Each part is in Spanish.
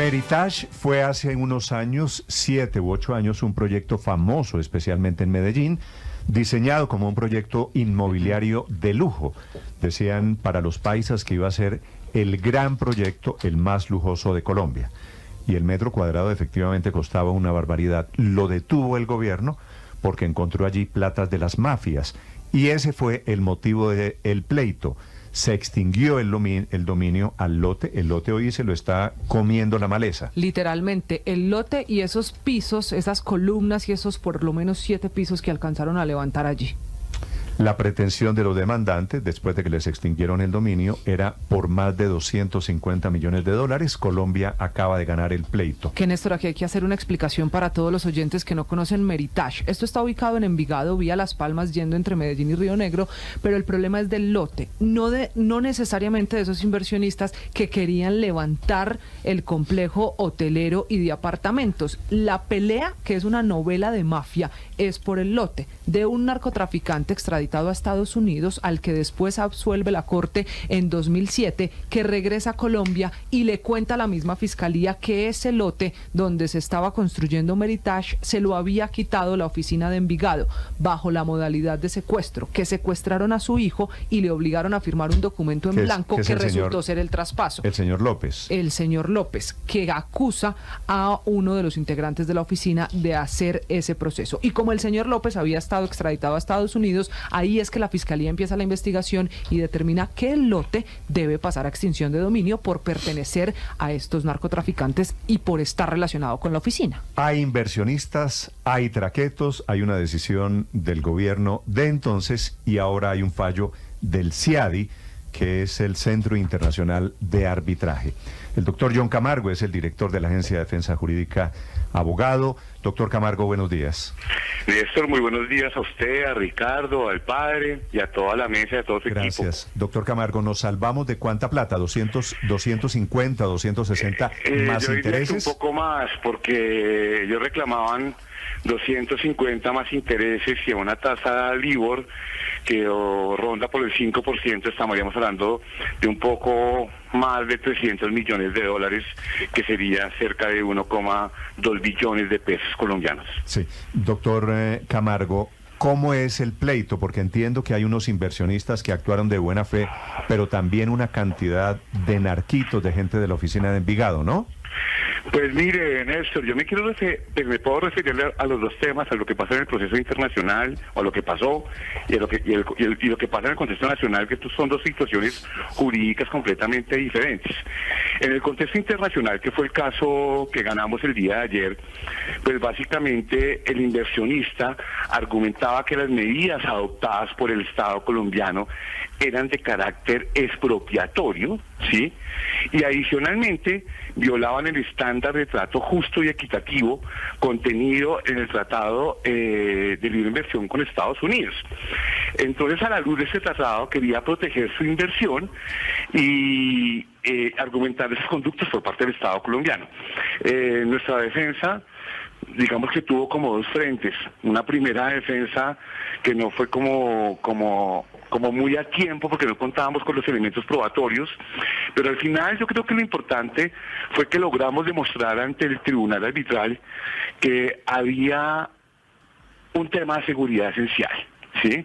Meritage fue hace unos años, 7 u 8 años, un proyecto famoso, especialmente en Medellín, diseñado como un proyecto inmobiliario de lujo. Decían para los paisas que iba a ser el gran proyecto, el más lujoso de Colombia. Y el metro cuadrado efectivamente costaba una barbaridad. Lo detuvo el gobierno porque encontró allí platas de las mafias. Y ese fue el motivo del pleito. Se extinguió el dominio al lote. El lote hoy se lo está comiendo la maleza. Literalmente, el lote y esos pisos, esas columnas y esos por lo menos 7 pisos que alcanzaron a levantar allí. La pretensión de los demandantes, después de que les extinguieron el dominio, era por más de 250 millones de dólares. Colombia acaba de ganar el pleito. Que Néstor, aquí hay que hacer una explicación para todos los oyentes que no conocen Meritage. Esto está ubicado en Envigado, vía Las Palmas, yendo entre Medellín y Río Negro, pero el problema es del lote, no necesariamente de esos inversionistas que querían levantar el complejo hotelero y de apartamentos. La pelea, que es una novela de mafia, es por el lote de un narcotraficante extraditado a Estados Unidos, al que después absuelve la corte en 2007, que regresa a Colombia y le cuenta a la misma fiscalía que ese lote donde se estaba construyendo Meritage se lo había quitado la oficina de Envigado bajo la modalidad de secuestro, que secuestraron a su hijo y le obligaron a firmar un documento en blanco que resultó ser el traspaso. El señor López. El señor López, que acusa a uno de los integrantes de la oficina de hacer ese proceso. Y como el señor López había estado extraditado a Estados Unidos, ahí es que la fiscalía empieza la investigación y determina que el lote debe pasar a extinción de dominio por pertenecer a estos narcotraficantes y por estar relacionado con la oficina. Hay inversionistas, hay traquetos, hay una decisión del gobierno de entonces y ahora hay un fallo del CIADI, que es el Centro Internacional de Arbitraje. El doctor John Camargo es el director de la Agencia de Defensa Jurídica, abogado. Doctor Camargo, buenos días. Néstor, muy buenos días a usted, a Ricardo, al padre y a toda la mesa, a todo su equipo. Gracias. Doctor Camargo, ¿nos salvamos de cuánta plata? ¿250, 260 más yo intereses? Un poco más, porque ellos reclamaban 250 más intereses y a una tasa LIBOR que ronda por el 5%, estaríamos hablando de un poco más de 300 millones de dólares, que sería cerca de 1,2 billones de pesos colombianos. Sí, doctor Camargo, ¿cómo es el pleito? Porque entiendo que hay unos inversionistas que actuaron de buena fe, pero también una cantidad de narquitos, de gente de la oficina de Envigado, ¿no? Pues mire, Néstor, yo me puedo referir a los dos temas, a lo que pasa en el proceso internacional, o a lo que pasó, y lo que pasa en el contexto nacional, que son dos situaciones jurídicas completamente diferentes. En el contexto internacional, que fue el caso que ganamos el día de ayer, pues básicamente el inversionista argumentaba que las medidas adoptadas por el Estado colombiano eran de carácter expropiatorio, ¿sí? Y adicionalmente violaban el estándar de trato justo y equitativo contenido en el Tratado de Libre Inversión con Estados Unidos. Entonces, a la luz de ese tratado, quería proteger su inversión y argumentar esas conductas por parte del Estado colombiano. Nuestra defensa, digamos que tuvo como dos frentes. Una primera defensa que no fue como muy a tiempo, porque no contábamos con los elementos probatorios, pero al final yo creo que lo importante fue que logramos demostrar ante el tribunal arbitral que había un tema de seguridad esencial, ¿sí?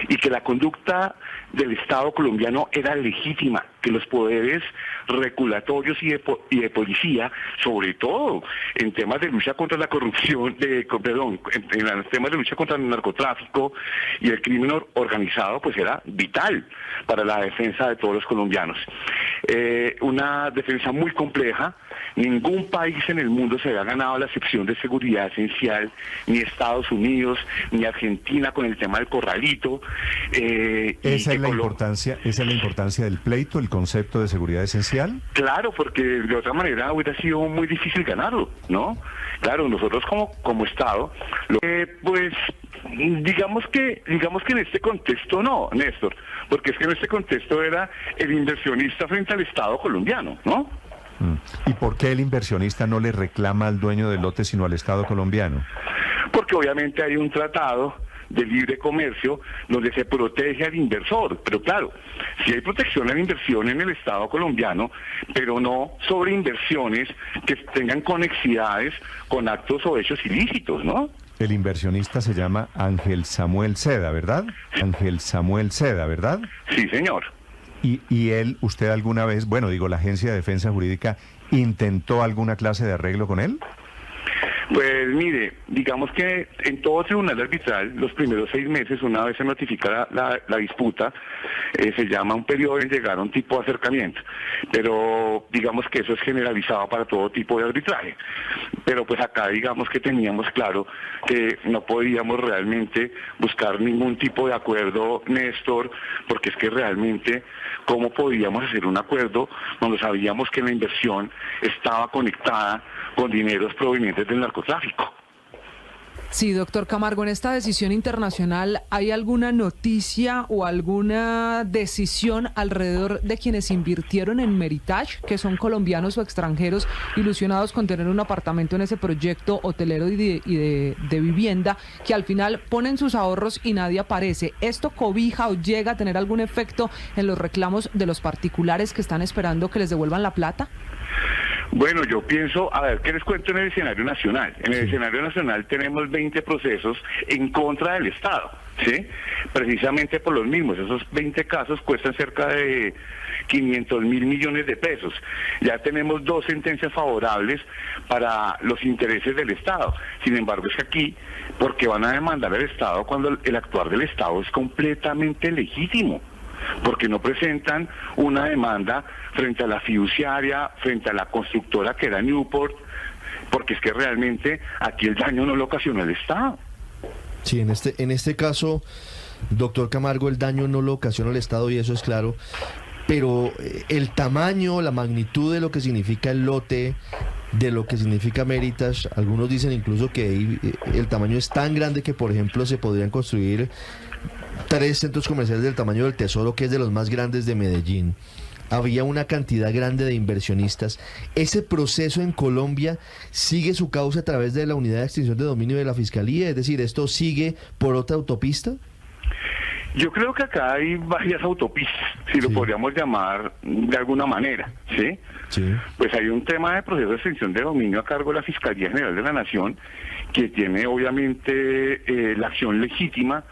Y que la conducta del Estado colombiano era legítima, que los poderes regulatorios y de policía, sobre todo en temas de lucha contra la corrupción, en los temas de lucha contra el narcotráfico y el crimen organizado, pues era vital para la defensa de todos los colombianos. Una defensa muy compleja. Ningún país en el mundo se había ganado la excepción de seguridad esencial, ni Estados Unidos, ni Argentina con el tema del corralito. ¿Esa es la importancia del pleito, el concepto de seguridad esencial? Claro, porque de otra manera hubiera sido muy difícil ganarlo, ¿no? Claro, nosotros como Estado, pues digamos que en este contexto no, Néstor, porque es que en este contexto era el inversionista frente al Estado colombiano, ¿no? ¿Y por qué el inversionista no le reclama al dueño del lote sino al Estado colombiano? Porque obviamente hay un tratado de libre comercio donde se protege al inversor. Pero claro, si hay protección a la inversión en el Estado colombiano, pero no sobre inversiones que tengan conexidades con actos o hechos ilícitos, ¿no? El inversionista se llama Ángel Samuel Seda, ¿verdad? Ángel Samuel Seda, ¿verdad? Sí, señor. Y él, usted alguna vez, bueno, digo, la Agencia de Defensa Jurídica, ¿intentó alguna clase de arreglo con él? Pues mire, digamos que en todo tribunal arbitral, los primeros 6 meses, una vez se notifica la disputa, se llama un periodo en llegar a un tipo de acercamiento. Pero digamos que eso es generalizado para todo tipo de arbitraje. Pero pues acá digamos que teníamos claro que no podíamos realmente buscar ningún tipo de acuerdo, Néstor, porque es que realmente, ¿cómo podíamos hacer un acuerdo cuando sabíamos que la inversión estaba conectada con dineros provenientes del narcotráfico? Sí, doctor Camargo, en esta decisión internacional, ¿hay alguna noticia o alguna decisión alrededor de quienes invirtieron en Meritage, que son colombianos o extranjeros ilusionados con tener un apartamento en ese proyecto hotelero y de vivienda, que al final ponen sus ahorros y nadie aparece? ¿Esto cobija o llega a tener algún efecto en los reclamos de los particulares que están esperando que les devuelvan la plata? Bueno, yo pienso, a ver, ¿qué les cuento en el escenario nacional? En el escenario nacional tenemos 20 procesos en contra del Estado, ¿sí? Precisamente por los mismos. Esos 20 casos cuestan cerca de 500.000 millones de pesos. Ya tenemos 2 sentencias favorables para los intereses del Estado. Sin embargo, es que aquí, ¿por qué van a demandar al Estado cuando el actuar del Estado es completamente legítimo? Porque no presentan una demanda frente a la fiduciaria, frente a la constructora que era Newport, porque es que realmente aquí el daño no lo ocasionó el Estado. Sí, en este caso, doctor Camargo, el daño no lo ocasiona el Estado y eso es claro, pero el tamaño, la magnitud de lo que significa el lote, de lo que significa Meritage, algunos dicen incluso que el tamaño es tan grande que, por ejemplo, se podrían construir 3 centros comerciales del tamaño del Tesoro, que es de los más grandes de Medellín. Había una cantidad grande de inversionistas. ¿Ese proceso en Colombia sigue su causa a través de la Unidad de Extinción de Dominio de la Fiscalía? Es decir, ¿esto sigue por otra autopista? Yo creo que acá hay varias autopistas, si lo podríamos llamar de alguna manera, ¿sí? Sí. Pues hay un tema de proceso de extinción de dominio a cargo de la Fiscalía General de la Nación, que tiene obviamente la acción legítima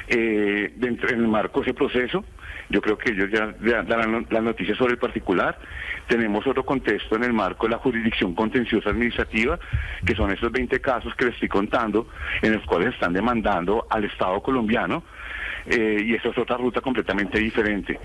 dentro en el marco de ese proceso. Yo creo que ellos ya darán las noticias sobre el particular. Tenemos otro contexto en el marco de la jurisdicción contenciosa administrativa, que son esos 20 casos que les estoy contando, en los cuales están demandando al Estado colombiano, y eso es otra ruta completamente diferente.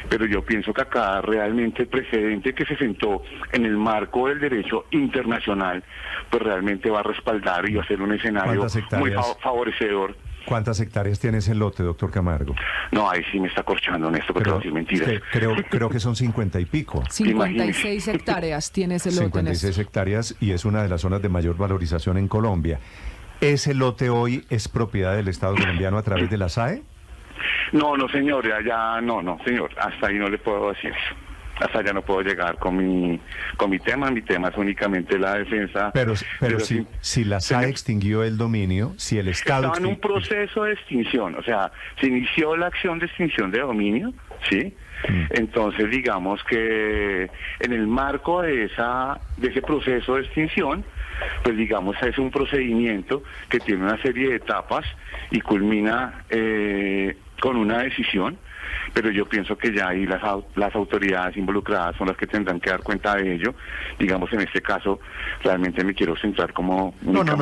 Pero yo pienso que acá realmente el precedente que se sentó en el marco del derecho internacional, pues realmente va a respaldar y va a ser un escenario muy favorecedor. ¿Cuántas hectáreas tiene ese lote, doctor Camargo? No, ahí sí me está corchando, Néstor, porque no decir mentiras. Creo que son 50 y pico. 56 hectáreas tiene ese lote. 56 hectáreas y es una de las zonas de mayor valorización en Colombia. ¿Ese lote hoy es propiedad del Estado colombiano a través de la SAE? No, señor, no, señor, hasta ahí no le puedo decir eso. Hasta allá no puedo llegar con mi tema. Mi tema es únicamente la defensa. Pero si la SAE extinguió el dominio, si el Estado... Estaba en un proceso de extinción, o sea, se inició la acción de extinción de dominio, ¿sí? Entonces, digamos que en el marco de ese proceso de extinción, pues digamos es un procedimiento que tiene una serie de etapas y culmina con una decisión. Pero yo pienso que ya ahí las autoridades involucradas son las que tendrán que dar cuenta de ello. Digamos, en este caso, realmente me quiero centrar como...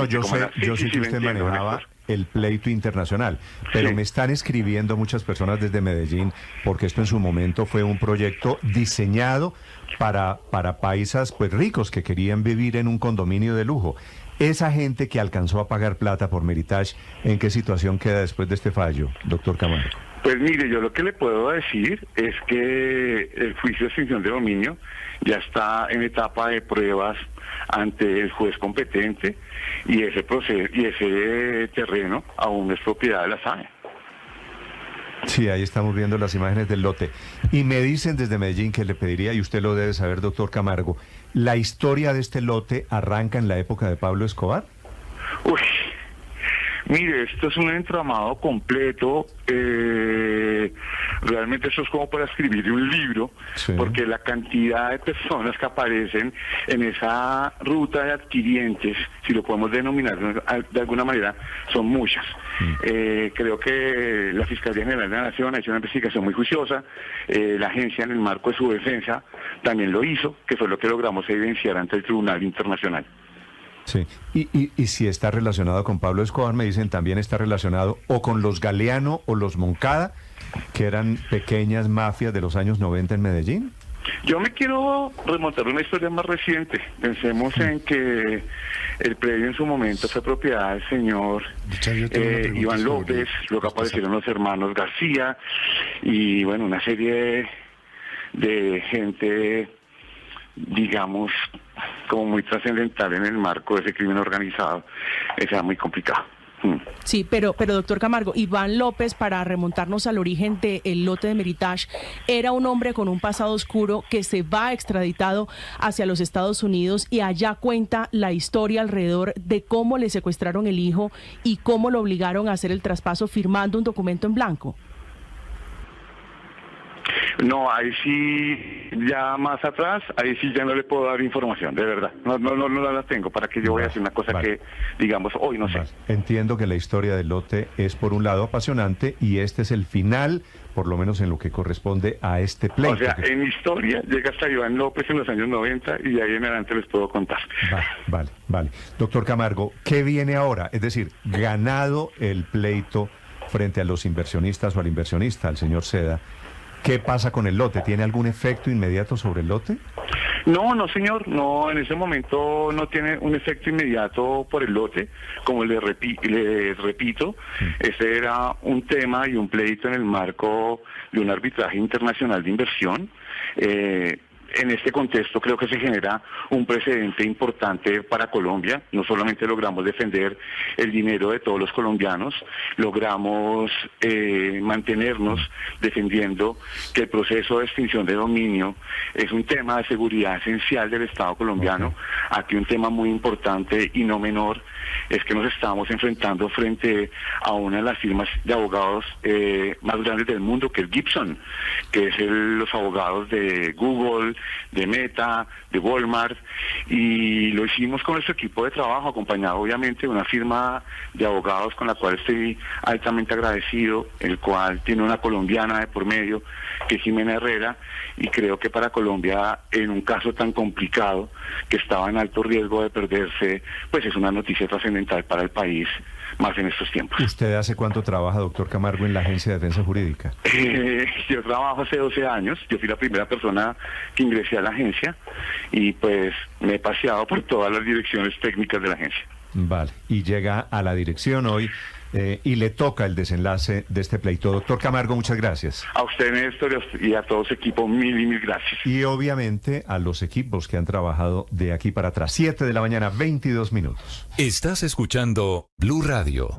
yo sé que usted manejaba el pleito internacional, pero me están escribiendo muchas personas desde Medellín, porque esto en su momento fue un proyecto diseñado para paisas pues ricos que querían vivir en un condominio de lujo. Esa gente que alcanzó a pagar plata por Meritage, ¿en qué situación queda después de este fallo, doctor Camargo? Pues mire, yo lo que le puedo decir es que el juicio de extinción de dominio ya está en etapa de pruebas ante el juez competente y ese proceso y ese terreno aún es propiedad de la SAE. Sí, ahí estamos viendo las imágenes del lote. Y me dicen desde Medellín que le pediría, y usted lo debe saber, doctor Camargo, ¿la historia de este lote arranca en la época de Pablo Escobar? Mire, esto es un entramado completo. Realmente esto es como para escribir un libro, Sí. porque la cantidad de personas que aparecen en esa ruta de adquirientes, si lo podemos denominar de alguna manera, son muchas. Creo que la Fiscalía General de la Nación ha hecho una investigación muy juiciosa. La agencia, en el marco de su defensa, también lo hizo, que fue lo que logramos evidenciar ante el Tribunal Internacional. Sí, y si está relacionado con Pablo Escobar, me dicen también está relacionado o con los Galeano o los Moncada, que eran pequeñas mafias de los años 90 en Medellín. Yo me quiero remontar a una historia más reciente. Pensemos en que el predio en su momento fue propiedad del señor Richard, yo tengo una pregunta Iván sobre López, luego esta aparecieron los hermanos García y bueno, una serie de gente, digamos, como muy trascendental en el marco de ese crimen organizado. Era muy complicado. Sí, pero doctor Camargo, Iván López, para remontarnos al origen del lote de Meritage, era un hombre con un pasado oscuro que se va extraditado hacia los Estados Unidos y allá cuenta la historia alrededor de cómo le secuestraron el hijo y cómo lo obligaron a hacer el traspaso firmando un documento en blanco. No, ahí sí, ya más atrás, ahí sí ya no le puedo dar información, de verdad. No la tengo, para que yo voy a hacer una cosa que, digamos, hoy no sé. Vale. Entiendo que la historia del lote es, por un lado, apasionante y este es el final, por lo menos en lo que corresponde a este pleito. O sea, en historia llega hasta Iván López en los años 90 y de ahí en adelante les puedo contar. Vale. Doctor Camargo, ¿qué viene ahora? Es decir, ganado el pleito frente a los inversionistas o al inversionista, al señor Seda, ¿qué pasa con el lote? ¿Tiene algún efecto inmediato sobre el lote? No, señor, no, en ese momento no tiene un efecto inmediato por el lote, como les repito, ese era un tema y un pleito en el marco de un arbitraje internacional de inversión. En este contexto creo que se genera un precedente importante para Colombia. No solamente logramos defender el dinero de todos los colombianos, logramos mantenernos defendiendo que el proceso de extinción de dominio es un tema de seguridad esencial del Estado colombiano. Aquí un tema muy importante y no menor es que nos estamos enfrentando frente a una de las firmas de abogados más grandes del mundo, que es Gibson, que es los abogados de Google, de Meta, de Walmart, y lo hicimos con nuestro equipo de trabajo, acompañado obviamente de una firma de abogados con la cual estoy altamente agradecido, el cual tiene una colombiana de por medio, que es Jimena Herrera, y creo que para Colombia, en un caso tan complicado, que estaba en alto riesgo de perderse, pues es una noticia trascendental para el país, más en estos tiempos. ¿Usted hace cuánto trabaja, doctor Camargo, en la Agencia de Defensa Jurídica? Yo trabajo hace 12 años, yo fui la primera persona que ingresé a la agencia y pues me he paseado por todas las direcciones técnicas de la agencia. Vale, y llega a la dirección hoy y le toca el desenlace de este pleito. Doctor Camargo, muchas gracias. A usted, Néstor, y a todo su equipo, mil y mil gracias. Y obviamente a los equipos que han trabajado de aquí para atrás. 7 de la mañana, 22 minutos. Estás escuchando Blue Radio.